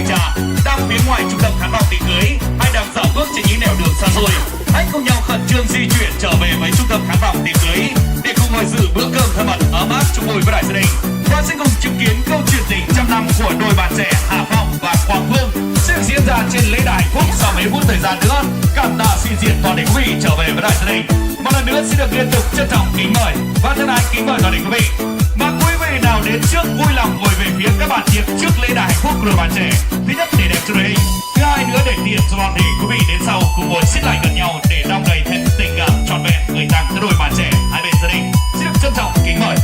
kiểm tra. Đang phía ngoài trung tâm khán phòng tiệc cưới hay đang dạo bước trên những nẻo đường xa xôi, hãy cùng nhau khẩn trương di chuyển trở về với trung tâm khán phòng tiệc cưới để cùng ngồi dự bữa cơm thân mật ấm áp chung vui với đại gia đình. Và sẽ cùng chứng kiến câu chuyện tình trăm năm của đôi bạn trẻ Hà Phong và Quang Phương sẽ được diễn ra trên lễ đài hạnh phúc sau mấy phút thời gian nữa. Cảm tạ xin diện toàn thể quý vị trở về với đại gia đình. Một lần nữa xin được liên tục trân trọng kính mời và thân ái kính mời toàn thể quý vị. Mà quý vị nào đến trước vui lòng ngồi về phía các bạn tiệc trước lễ đài hạnh phúc của đôi bạn trẻ. Thứ nhất để đẹp cho đội hình, thứ hai nữa để tiện cho toàn thể quý vị đến sau cùng ngồi xích lại gần nhau để đong đầy thêm tình cảm trọn vẹn gửi tặng tới đôi bạn trẻ hai bên gia đình. Xin được trân trọng kính mời.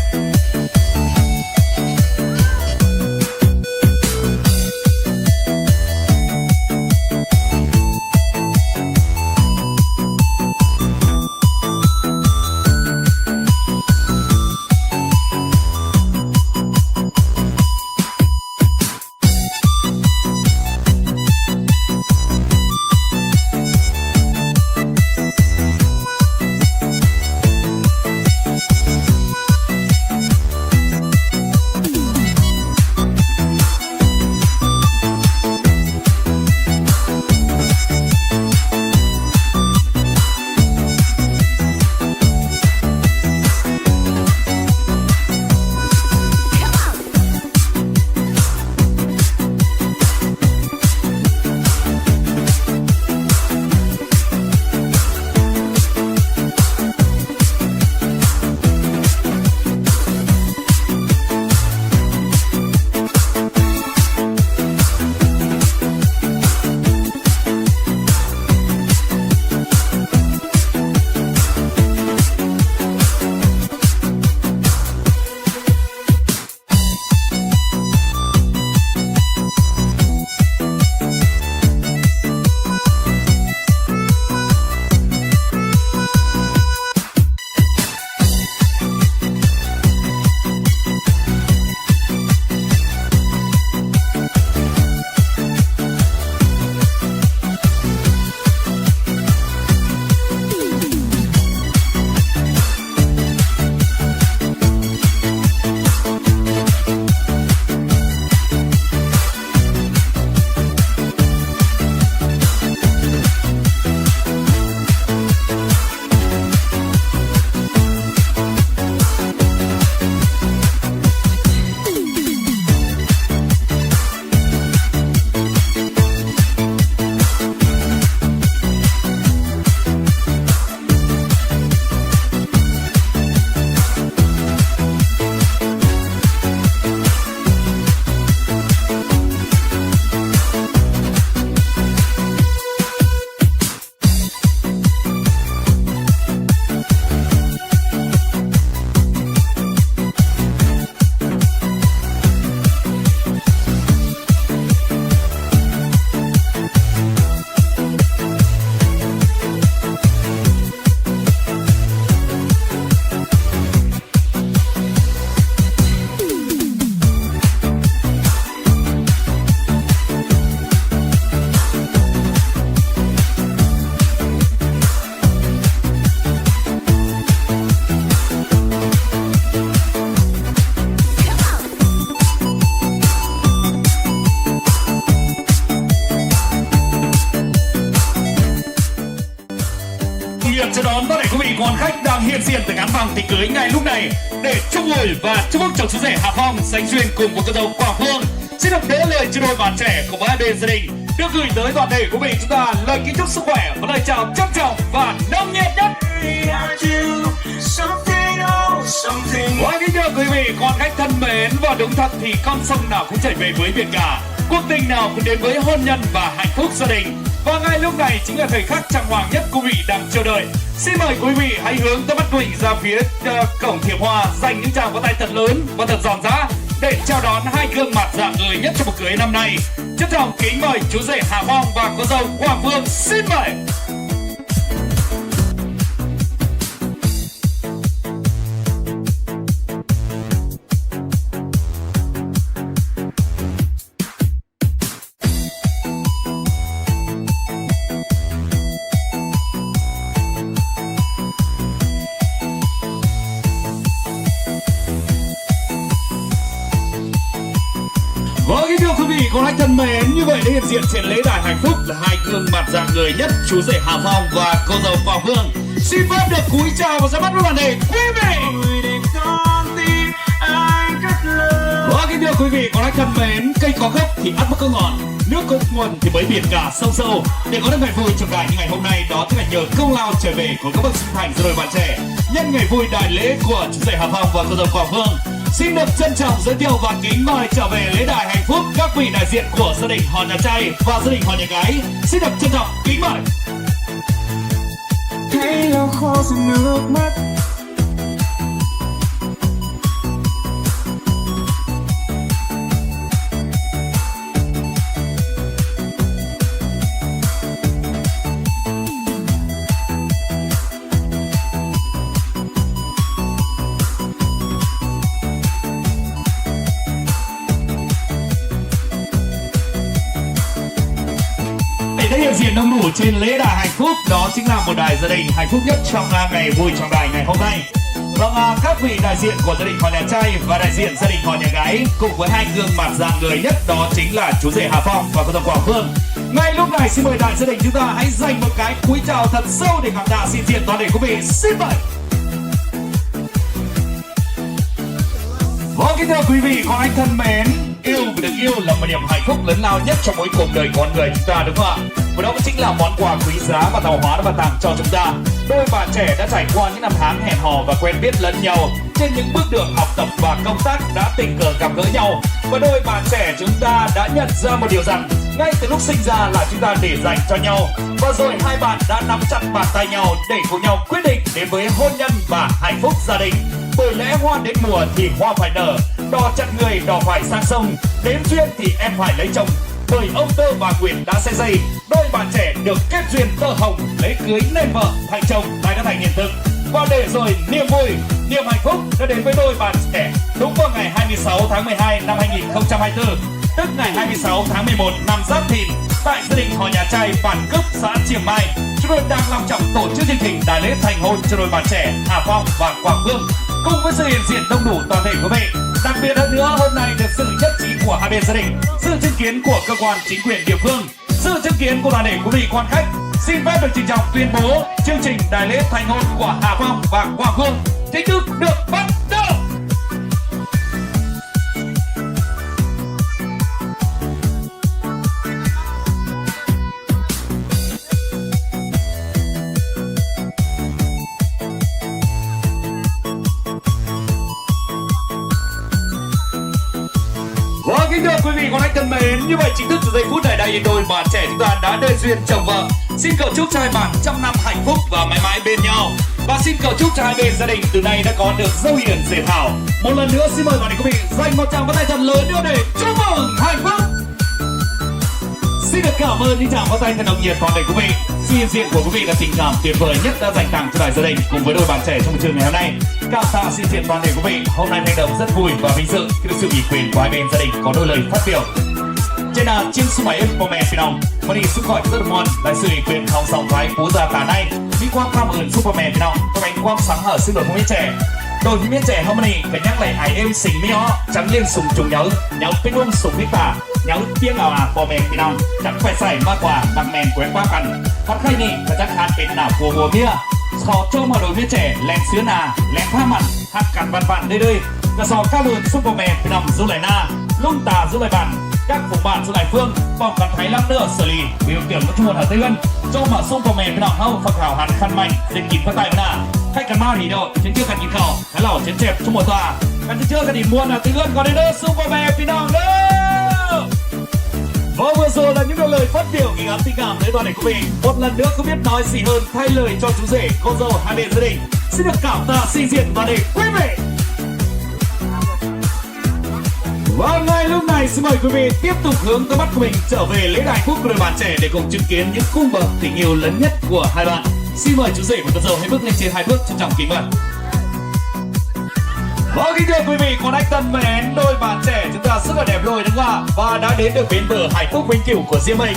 Chào đón tất cả quý vị quan khách đang hiện diện tại khán phòng tiệc cưới ngay lúc này để chúc mừng và chúc phúc chồng chú rể Hà Phong sánh duyên cùng cô dâu Quang Phương. Xin được đỡ lời cho đôi bạn trẻ của hai bên gia đình được gửi tới toàn thể quý vị chúng ta lời kính chúc sức khỏe và lời chào trân trọng và nồng nhiệt nhất. Và kính thưa quý vị quan khách thân mến, và đúng thật thì con sông nào cũng chảy về với biển cả, cuộc tình nào cũng đến với hôn nhân và hạnh phúc gia đình. Và ngay lúc này chính là thời khắc trang hoàng nhất quý vị đang chờ đợi. Xin mời quý vị hãy hướng tới mắt quý vị ra phía cổng Thiệp Hoa, dành những tràng vỗ tay thật lớn và thật giòn giã để chào đón hai gương mặt rạng ngời nhất trong cuộc cưới năm nay. Trân trọng kính mời chú rể Hà Phong và cô dâu Quang Phương. Xin mời. con hãy thân mến, như vậy đã hiện diện trên lễ đài hạnh phúc là hai gương mặt dạng người nhất, chú rể Hà Phong và cô dâu Quảng Phương. Xin phép được cúi chào và ra mắt với toàn thể quý vị. Và kính thưa quý vị, con hãy thân mến, cây có gốc thì ắt có ngọn, nước có nguồn thì mới biển cả sông sâu. Để có được ngày vui trong đài như ngày hôm nay, đó chính là nhờ công lao trở về của các bậc sinh thành rồi bạn trẻ. Nhân ngày vui đại lễ của chú rể Hà Phong và cô dâu Quảng Phương, xin được trân trọng giới thiệu và kính mời trở về lễ đài hạnh phúc các vị đại diện của gia đình họ nhà trai và gia đình họ nhà gái. Xin được trân trọng kính mời. Hãy lau khô dòng nước mắt. Đã hiện diện đông đủ trên lễ đài hạnh phúc, đó chính là một đài gia đình hạnh phúc nhất trong ngày vui trong đài ngày hôm nay. Vâng, các vị đại diện của gia đình họ nhà trai và đại diện gia đình họ nhà gái cùng với hai gương mặt dạng người nhất, đó chính là chú rể Hà Phong và cô dâu Quảng Phương. Ngay lúc này xin mời đại gia đình chúng ta hãy dành một cái cúi chào thật sâu để cảm tạ xin diện toàn thể quý vị. Xin mời. Vâng, kính thưa quý vị, con anh thân mến, yêu và được yêu là một niềm hạnh phúc lớn lao nhất trong mỗi cuộc đời con người chúng ta, đúng không ạ? Và đó chính là món quà quý giá và tạo hóa đã ban tặng cho chúng ta. Đôi bạn trẻ đã trải qua những năm tháng hẹn hò và quen biết lẫn nhau trên những bước đường học tập và công tác, đã tình cờ gặp gỡ nhau. Và đôi bạn trẻ chúng ta đã nhận ra một điều rằng ngay từ lúc sinh ra là chúng ta để dành cho nhau, và rồi hai bạn đã nắm chặt bàn tay nhau để cùng nhau quyết định đến với hôn nhân và hạnh phúc gia đình. Bởi lẽ hoa đến mùa thì hoa phải nở, đò chặt người đò phải sang sông, đến duyên thì em phải lấy chồng. Bởi ông Tơ và Nguyệt đã say dây, đôi bạn trẻ được kết duyên tơ hồng, lấy cưới nên vợ thành chồng lại đã thành hiện thực. Và để rồi niềm vui, niềm hạnh phúc đã đến với đôi bạn trẻ đúng vào ngày 26 tháng 12 năm 2024, tức ngày 26 tháng 11 năm Giáp Thìn, tại gia đình họ nhà trai Bản Cức, xã Chiềng Mai, chúng tôi đang long trọng tổ chức chương trình đại lễ thành hôn cho đôi bạn trẻ Hà Phong và Quảng Phương, cùng với sự hiện diện đông đủ toàn thể quý vị. Đặc biệt hơn nữa, hôm nay được sự nhất trí của hai bên gia đình, sự chứng kiến của cơ quan chính quyền địa phương, sự chứng kiến của toàn thể quý vị quan khách. Xin phép được trịnh trọng tuyên bố chương trình đại lễ thành hôn của Hà Phong và Quảng Phương chính thức được bắt đầu. Vâng, kính thưa quý vị con anh thân mến, như vậy chính thức từ giây phút này đây, đôi bạn trẻ chúng ta đã đơn duyên chồng vợ. Xin cầu chúc cho hai bạn trăm năm hạnh phúc và mãi mãi bên nhau. Và xin cầu chúc cho hai bên gia đình từ nay đã có được dâu hiền rể thảo. Một lần nữa xin mời toàn thể quý vị dành một tràng pháo tay thật lớn nữa để chúc mừng hạnh phúc. Xin được cảm ơn những tràng pháo tay thật nồng nhiệt toàn thể quý vị. Sự hiện diện của quý vị là tình cảm tuyệt vời nhất đã dành tặng cho đại gia đình cùng với đôi bạn trẻ trong buổi trưa ngày hôm nay. Cảm tạ sự hiện diện toàn thể quý vị. Hôm nay hành động rất vui và vinh dự khi được sự ủy quyền của hai bên gia đình có đôi lời phát biểu. Trên chiếc số máy của mẹ phi nông, mà đi xúc gọi rất mòn đại sự ủy quyền không sòng phái phú gia tà nay. Mỹ quang cảm ơn Superman phi nông, các anh quang sáng hở xưng đội phóng viên trẻ. Đội phóng viên trẻ hôm nay phải nhắc lại ai em xình mi ó trắng liên sùng trùng nhớ bên luôn sùng biết tả nhớ tiếng nào bò mẹ phi nông chẳng phải xài mากกว่า bằng mèn quen quá cần. Phát khai nhị và chắc hạtเป็นหนาcủa mùa bia. Họ cho mà đội viên trẻ lén xứa nà lénผ้ามันหักกันvạn đây đây. Và sò cao lượn Superman phi nông du lại na lung tà du lại bàn. Các vùng bạn du lại phương bomกันthái lắm nữa xử lý biểu tượng có chuồn ở tây ân cho mà Superman phi nông hâu phật hảo hạt khăn mạnh dịch kín phát tay na kháchกันมาthì độ trên trướcกันกินข้าวให้เราเจ็บชั่วโมงตัวกันเชื่อกันอีกมวนเตือนก่อนได้เด้อ Superman phi nôngเด้อ. Và vừa rồi là những lời phát biểu kỳ ngắn tình cảm tới toàn thể quý vị. Một lần nữa không biết nói gì hơn thay lời cho chú rể cô dâu hai bên gia đình. Xin được cảm tạ xin diện toàn thể quý vị. Và ngay lúc này xin mời quý vị tiếp tục hướng tầm mắt của mình trở về lễ đại phúc của đôi bạn trẻ để cùng chứng kiến những cung bậc tình yêu lớn nhất của hai bạn. Xin mời chú rể và cô dâu hãy bước lên trên hai bước trân trọng kính mời. Vâng, kính thưa quý vị, con anh thân mến, đôi bạn trẻ chúng ta rất là đẹp đôi đúng không ạ? Và đã đến được bến bờ hạnh phúc vĩnh cửu của riêng mình.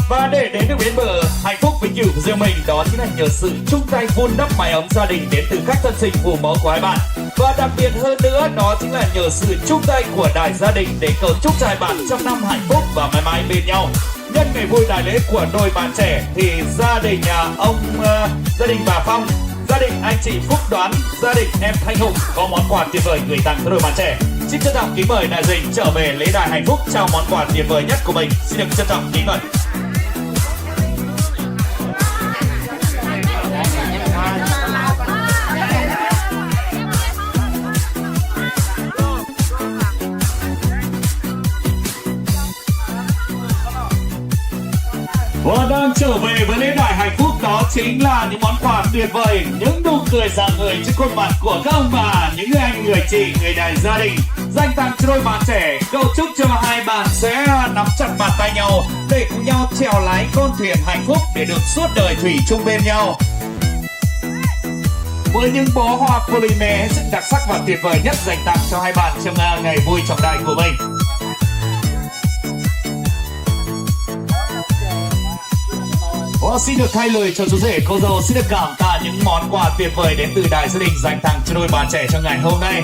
Và để đến được bến bờ hạnh phúc vĩnh cửu của riêng mình, đó chính là nhờ sự chung tay vun đắp mái ấm gia đình đến từ các thân sinh phụ mẫu của hai bạn. Và đặc biệt hơn nữa, đó chính là nhờ sự chung tay của đại gia đình để cầu chúc cho hai bạn trăm năm hạnh phúc và mãi mãi bên nhau. Nhân ngày vui đại lễ của đôi bạn trẻ thì gia đình gia đình bà Phong, gia đình anh chị Phúc Đoán, gia đình em Thanh Hùng có món quà tuyệt vời gửi tặng cho đôi bạn trẻ. Xin trân trọng kính mời đại dình trở về lễ đài hạnh phúc trao món quà tuyệt vời nhất của mình. Xin được trân trọng kính mời. Và đang trở về với lễ đài hạnh phúc, đó chính là những món quà tuyệt vời, những nụ cười rạng ngời trên khuôn mặt của các ông bà, những người anh, người chị, người đại gia đình dành tặng cho đôi bạn trẻ. Cầu chúc cho hai bạn sẽ nắm chặt bàn tay nhau để cùng nhau chèo lái con thuyền hạnh phúc để được suốt đời thủy chung bên nhau. Với những bó hoa polymer hết sức đặc sắc và tuyệt vời nhất dành tặng cho hai bạn trong ngày vui trọng đại của mình. Xin được thay lời cho chú rể cô dâu, xin được cảm tạ những món quà tuyệt vời đến từ đại gia đình dành tặng cho đôi bạn trẻ trong ngày hôm nay.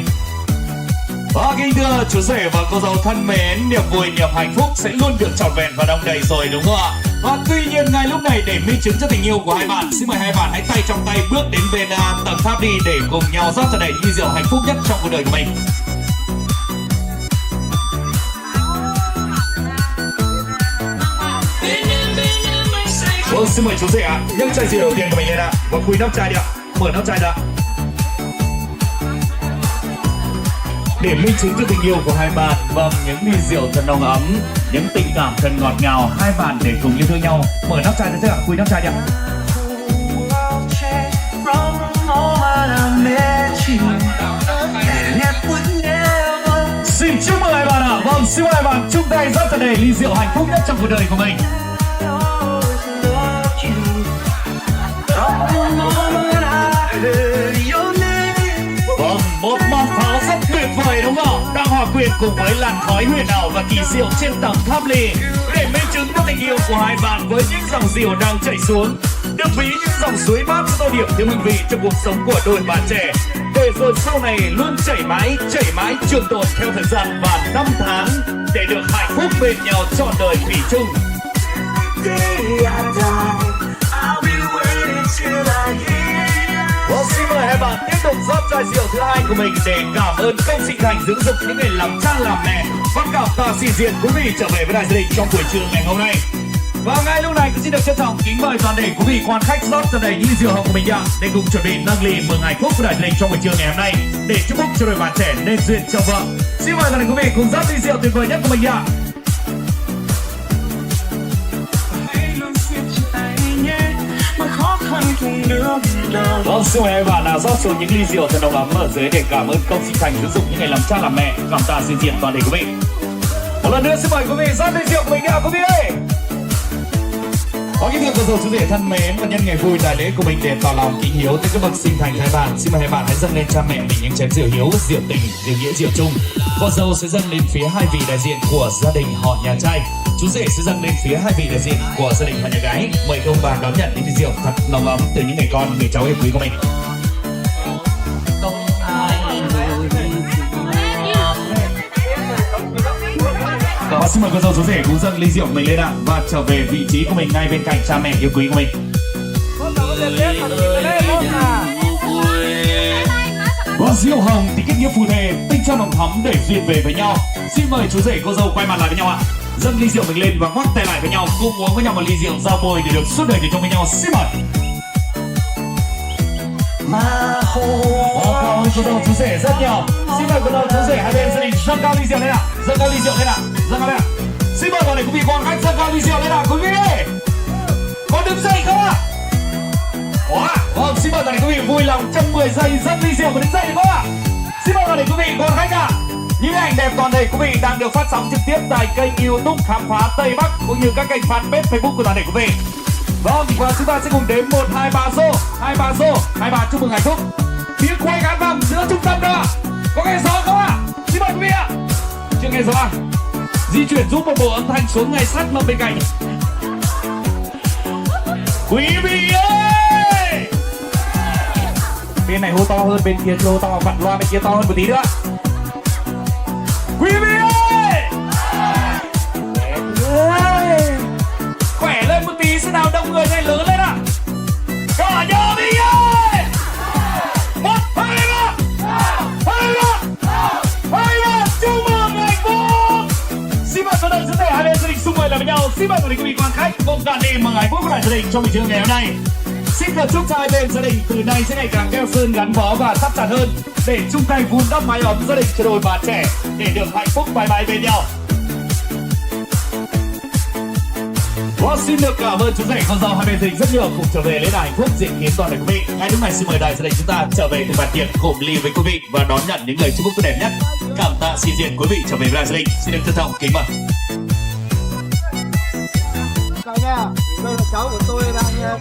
Và kính thưa chú rể và cô dâu thân mến, niềm vui niềm hạnh phúc sẽ luôn được trọn vẹn và đong đầy rồi, đúng không ạ? Và tuy nhiên ngay lúc này để minh chứng cho tình yêu của hai bạn, xin mời hai bạn hãy tay trong tay bước đến bên tầng tháp đi để cùng nhau rót cho đầy ly rượu hạnh phúc nhất trong cuộc đời của mình. Xin mời chú rể ạ, nhấc chai rượu đầu tiên của mình lên ạ, và khui nắp chai đi ạ, mở nắp chai ra. Để minh chứng cho tình yêu của hai bạn, vâng, những ly rượu thật nồng ấm, những tình cảm thật ngọt ngào, hai bạn để cùng yêu thương nhau. Mở nắp chai ra trước ạ, khui nắp chai đi ạ. Xin chúc mừng hai bạn ạ, vâng, xin mời hai bạn chung tay rót cho đầy ly rượu hạnh phúc nhất trong cuộc đời của mình. Vâng, một màn pháo rất tuyệt vời đúng không? Đang hòa quyện cùng với làn khói huyền ảo và kỳ diệu trên tầng tháp ly để minh chứng cho tình yêu của hai bạn với những dòng rượu đang chảy xuống, được ví những dòng suối mát cho tô điểm thêm hương vị cho cuộc sống của đôi bạn trẻ, để rồi sau này luôn chảy mãi trường tồn theo thời gian và năm tháng để được hạnh phúc bên nhau trọn đời thủy chung. Xin mời hai bạn tiếp tục rót chai rượu thứ hai của mình để cảm ơn công sinh thành dưỡng dục những người làm cha làm mẹ, và cảm tạ xin diện quý vị trở về với đại gia đình trong buổi trưa ngày hôm nay. Và ngay lúc này cũng xin được trân trọng kính mời toàn thể quý vị quan khách rót cho đầy ly rượu hồng của mình ạ, để cùng chuẩn bị nâng ly mừng hạnh phúc của đại gia đình trong buổi trưa ngày hôm nay, để chúc phúc cho đôi bạn trẻ nên duyên cho vợ. Xin mời toàn thể quý vị cùng rót ly rượu tuyệt vời nhất của mình ạ. Vâng, xin mời hai bạn nào rót xuống những ly rượu thật nồng ấm ở dưới để cảm ơn công sinh thành dưỡng dục những ngày làm cha làm mẹ, cảm tạ xin diện toàn thể quý vị. Một lần nữa xin mời quý vị rót ly rượu của mình nào quý vị ơi. Có kính thưa cô dâu chú rể thân mến, và nhân ngày vui đại lễ của mình để tỏ lòng kính hiếu tới các bậc sinh thành hai bạn, xin mời hai bạn hãy dâng lên cha mẹ mình những chén rượu hiếu, rượu tình, rượu nghĩa, rượu chung. Cô dâu sẽ dâng lên phía hai vị đại diện của gia đình họ nhà trai, chú rể sẽ dâng lên phía hai vị đại diện của gia đình họ nhà gái. Mời các ông bà đón nhận những ly rượu thật nồng ấm từ những người con, người cháu yêu quý của mình. Và xin mời cô dâu chú rể cũng dâng ly rượu của mình lên ạ, và trở về vị trí của mình ngay bên cạnh cha mẹ yêu quý của mình. Và rượu hồng thì kết nghĩa phù thề, tinh chân nồng thắm để duyên về với nhau. Xin mời chú rể cô dâu quay mặt lại với nhau ạ, dâng ly rượu mình lên và ngoắc tay lại với nhau, cùng uống với nhau một ly rượu giao bôi để được suốt đời thì chung với nhau. Xin mời. Cảm ơn cô dâu chú rể rất nhiều. Xin mời cô dâu chú rể hai bên gia đình dâng cao ly rượu lên ạ, dâng cao ly rượu lên ạ, dâng cao lên ạ. Xin mời toàn thể quý vị quan khách dâng cao ly rượu lên ạ quý vị ơi. Có đứng dậy không ạ? Vâng, xin mời toàn thể quý vị vui lòng trong 10 giây dâng ly rượu và đứng dậy được không ạ? Xin mời toàn thể quý vị quan khách ạ. Những ảnh đẹp toàn thể quý vị đang được phát sóng trực tiếp tại kênh YouTube Khám phá Tây Bắc cũng như các kênh fanpage Facebook của toàn thể quý vị. Vâng, và chúng ta sẽ cùng đếm 1, 2, 3 xô, 2, 3 xô, 2, 3 chúc mừng hạnh phúc. Phía quay gắn vòng giữa trung tâm đó, có nghe rõ không ạ? Xin mời quý vị ạ. Chưa nghe rõ. Di chuyển giúp một bộ âm thanh xuống ngay sát mâm bên cạnh. Quý vị ơi, bên này hô to hơn, bên kia hô to, vặn loa bên kia to hơn một tí nữa. Quý vị ơi, khỏe lên một tí, xem nào đông người này lớn lên ạ. Cả nhà mình ơi, 1, 2, 3, 2, 3, chúc mừng hạnh phúc. Xin mời toàn thể dẫn thể hai bên gia đình xung vầy lại với nhau. Xin mời toàn thể quý vị quan khách cùng cả niềm mừng hạnh phúc của đại gia đình trong buổi trưa ngày hôm nay. Xin được chúc cho hai bên gia đình từ nay sẽ ngày càng keo sơn gắn bó và thắt chặt hơn, để chung tay vun đắp mái ấm gia đình cho đôi bạn trẻ để được hạnh phúc mãi mãi bên nhau. Và xin được cảm ơn chú rể con dâu hai bên gia đình rất nhiều cùng trở về lấy lại hạnh phúc diện kiến toàn thể quý vị. Ngay lúc này xin mời đại gia đình chúng ta trở về từ bàn tiệc cùng ly với quý vị và đón nhận những lời chúc phúc tốt đẹp nhất. Cảm tạ xin diện quý vị trở về với đại gia đình. Xin được trân trọng kính mời. Chào nha, đây là cháu của tôi đang